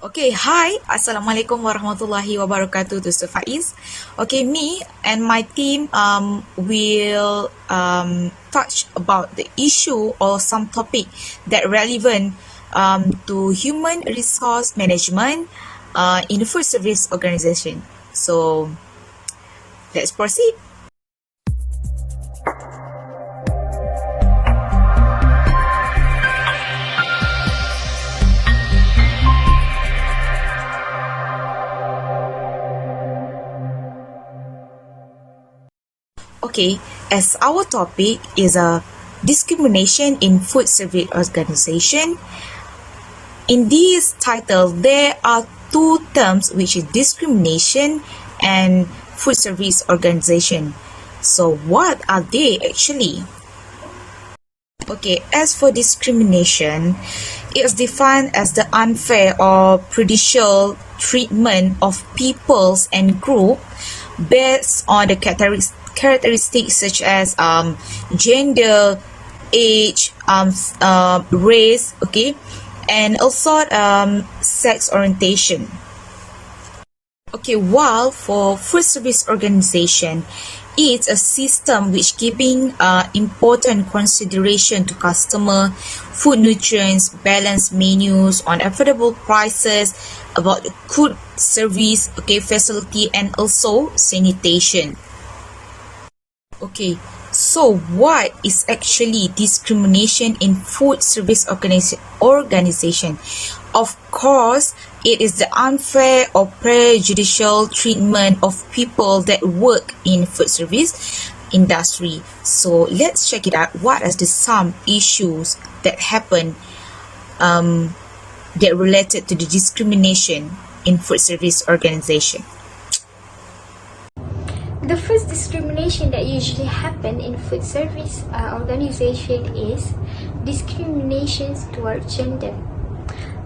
Okay, hi. Assalamualaikum warahmatullahi wabarakatuh to Faeez. Okay, me and my team will touch about the issue or some topic that relevant to human resource management in the food service organization. So, let's proceed. Okay, as our topic is a discrimination in food service organization, in this title there are two terms, which is discrimination and food service organization. So what are they actually? Okay, as for discrimination, it is defined as the unfair or prejudicial treatment of peoples and group based on the characteristics such as gender, age, race, okay, and also sex orientation. Okay, while for food service organization, it's a system which giving important consideration to customer, food nutrients, balanced menus on affordable prices, about the good service, okay, facility, and also sanitation. Okay, so what is actually discrimination in food service organization? Of course, it is the unfair or prejudicial treatment of people that work in food service industry. So let's check it out. What are the some issues that happen that related to the discrimination in food service organization? The first discrimination that usually happen in food service organization is discriminations toward gender.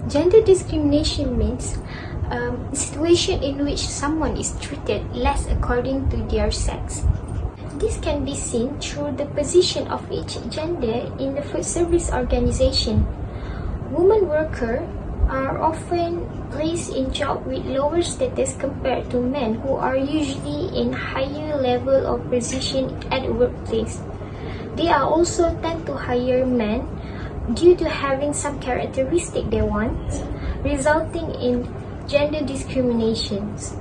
Gender discrimination means a situation in which someone is treated less according to their sex. This can be seen through the position of each gender in the food service organization. Women workers are often placed in jobs with lower status compared to men who are usually in higher level of position at the workplace. They are also tend to hire men due to having some characteristic they want, resulting in gender discriminations.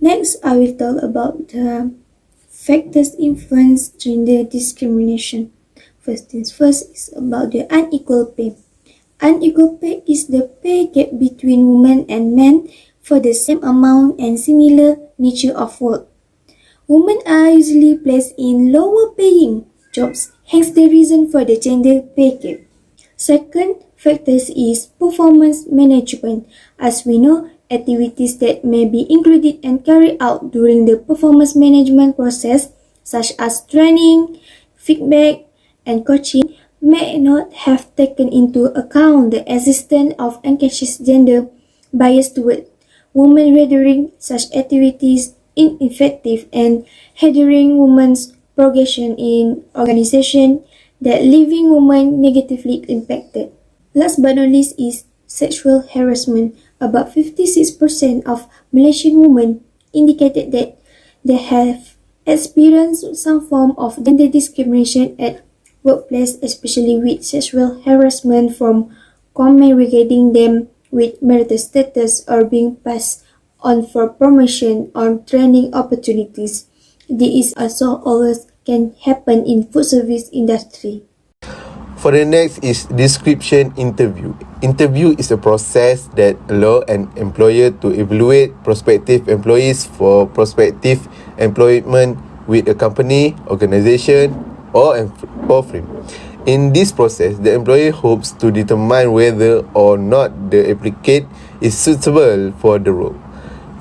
Next, I will talk about the factors influence gender discrimination. First things first is about the unequal pay. Unequal pay is the pay gap between women and men for the same amount and similar nature of work. Women are usually placed in lower paying jobs, hence the reason for the gender pay gap. Second factor is performance management. As we know, activities that may be included and carried out during the performance management process, such as training, feedback, and coaching, may not have taken into account the existence of unconscious gender bias toward women, rendering such activities ineffective and hindering women's progression in organization that leaving women negatively impacted. Last but not least is sexual harassment. About 56% of Malaysian women indicated that they have experienced some form of gender discrimination at workplace, especially with sexual harassment from comment regarding them with marital status or being passed on for promotion or training opportunities. This also always can happen in food service industry. For the next is description interview. Interview is a process that allows an employer to evaluate prospective employees for prospective employment with a company, organization, or firm. In this process, the employer hopes to determine whether or not the applicant is suitable for the role.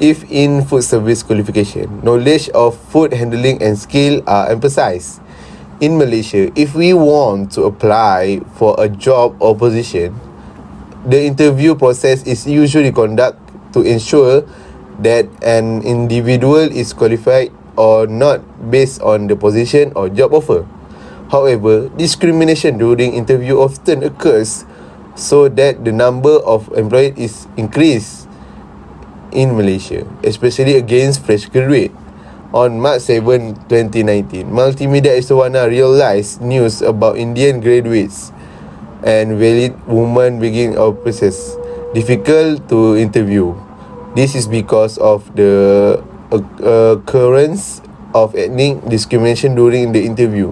If in food service qualification, knowledge of food handling and skill are emphasized. In Malaysia, if we want to apply for a job or position, the interview process is usually conducted to ensure that an individual is qualified or not based on the position or job offer. However, discrimination during interview often occurs so that the number of employees is increased in Malaysia, especially against fresh graduate. On March 7, 2019, Multimedia Istawana realized news about Indian graduates and valid women begin our process difficult to interview. This is because of the occurrence of ethnic discrimination during the interview.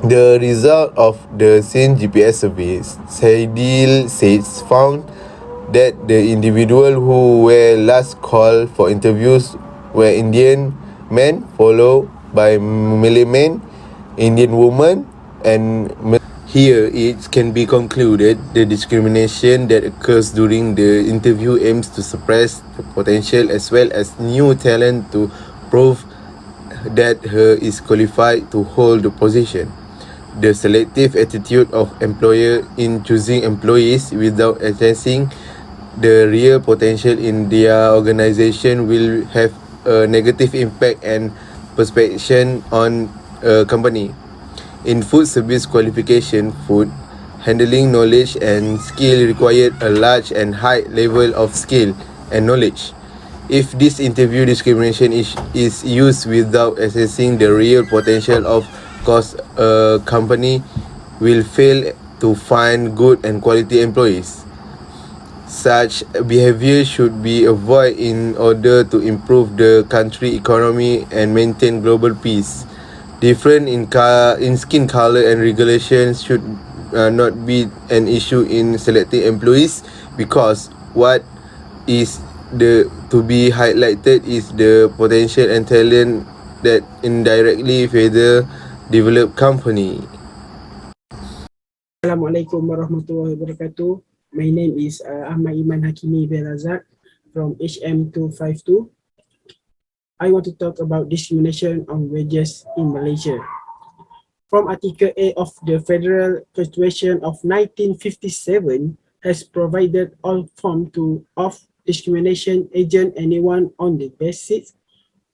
The result of the same GPS survey, Saidil says, found that the individual who were last called for interviews were Indian men, followed by Malay men, Indian women, and here it can be concluded the discrimination that occurs during the interview aims to suppress the potential as well as new talent to prove that her is qualified to hold the position. The selective attitude of employer in choosing employees without assessing the real potential in their organization will have a negative impact and perception on a company. In food service qualification, food handling knowledge and skill required a large and high level of skill and knowledge. If this interview discrimination is used without assessing the real potential of course, a company will fail to find good and quality employees. Such behavior should be avoided in order to improve the country economy and maintain global peace. Different in skin color and regulations should not be an issue in selecting employees, because what is to be highlighted is the potential and talent that indirectly further develop company. Assalamualaikum warahmatullahi wabarakatuh. My name is Ahmad Iman Hakimi bin Razak from HM252. I want to talk about discrimination on wages in Malaysia. From Article A of the Federal Constitution of 1957 has provided all forms of discrimination against anyone on the basis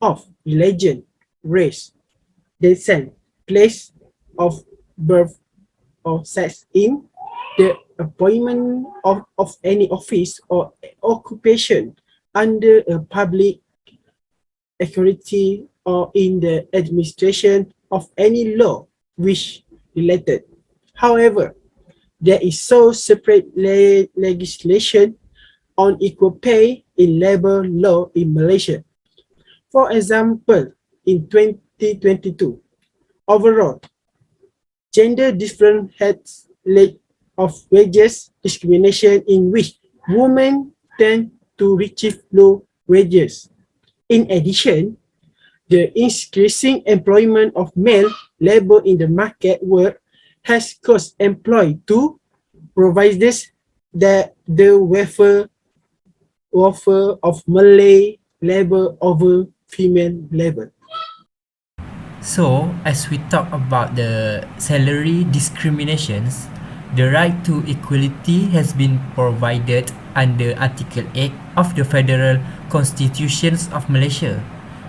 of religion, race, descent, place of birth, or sex in the appointment of any office or occupation under a public authority or in the administration of any law which related. However, there is so separate legislation on equal pay in labor law in Malaysia. For example, in 2022, overall, gender different heads of wages discrimination in which women tend to receive low wages. In addition, the increasing employment of male labor in the market work has caused employers to provide the welfare of Malay labor over female labor. So, as we talk about the salary discriminations, the right to equality has been provided under Article 8 of the Federal Constitutions of Malaysia.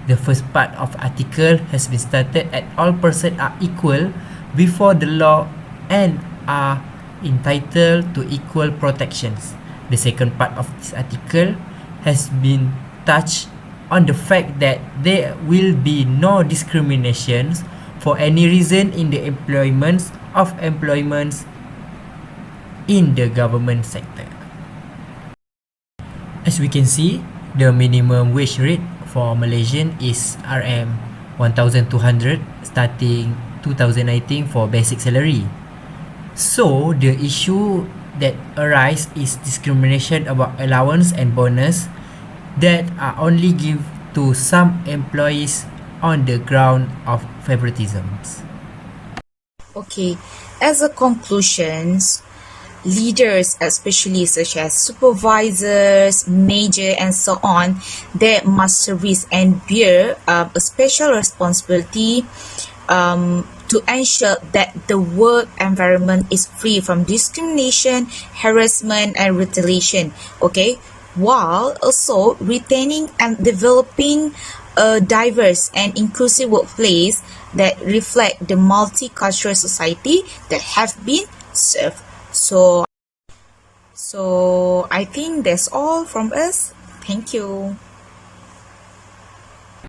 The first part of article has been stated that all persons are equal before the law and are entitled to equal protections. The second part of this article has been touched on the fact that there will be no discriminations for any reason in the employments in the government sector. As we can see, the minimum wage rate for Malaysian is HRM 1,200 starting 2019 for basic salary. So the issue that arises is discrimination about allowance and bonus that are only given to some employees on the ground of favoritisms. Okay, as a conclusions, leaders, especially such as supervisors, manager, and so on, they must service and bear a special responsibility to ensure that the work environment is free from discrimination, harassment, and retaliation. Okay, while also retaining and developing a diverse and inclusive workplace that reflect the multicultural society that have been served. So So I think that's all from us. Thank you.